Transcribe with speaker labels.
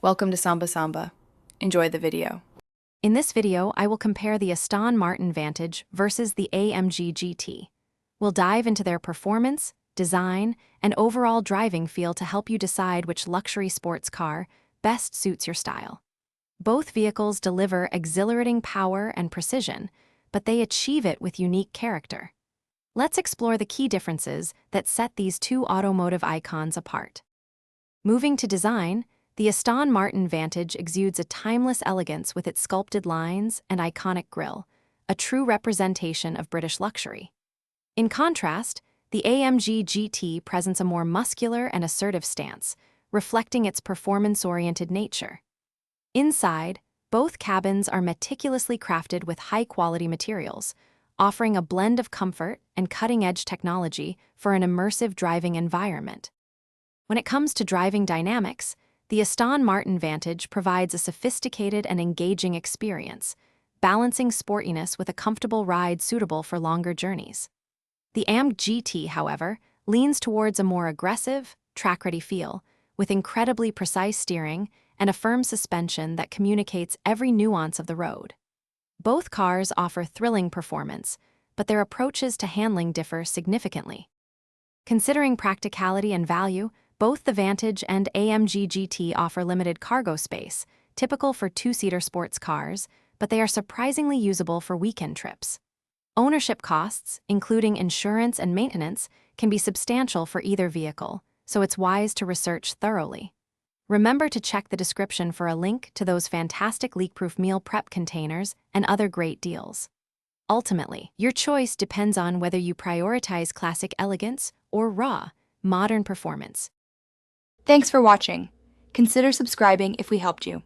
Speaker 1: Welcome to Samba Samba. Enjoy the video.
Speaker 2: In this video, I will compare the Aston Martin Vantage versus the AMG GT. We'll dive into their performance, design, and overall driving feel to help you decide which luxury sports car best suits your style. Both vehicles deliver exhilarating power and precision, but they achieve it with unique character. Let's explore the key differences that set these two automotive icons apart. Moving to design, the Aston Martin Vantage exudes a timeless elegance with its sculpted lines and iconic grille, a true representation of British luxury. In contrast, the AMG GT presents a more muscular and assertive stance, reflecting its performance-oriented nature. Inside, both cabins are meticulously crafted with high-quality materials, offering a blend of comfort and cutting-edge technology for an immersive driving environment. When it comes to driving dynamics, the Aston Martin Vantage provides a sophisticated and engaging experience, balancing sportiness with a comfortable ride suitable for longer journeys. The AMG GT, however, leans towards a more aggressive, track-ready feel, with incredibly precise steering and a firm suspension that communicates every nuance of the road. Both cars offer thrilling performance, but their approaches to handling differ significantly. Considering practicality and value, both the Vantage and AMG GT offer limited cargo space, typical for two-seater sports cars, but they are surprisingly usable for weekend trips. Ownership costs, including insurance and maintenance, can be substantial for either vehicle, so it's wise to research thoroughly. Remember to check the description for a link to those fantastic leak-proof meal prep containers and other great deals. Ultimately, your choice depends on whether you prioritize classic elegance or raw, modern performance.
Speaker 1: Thanks for watching. Consider subscribing if we helped you.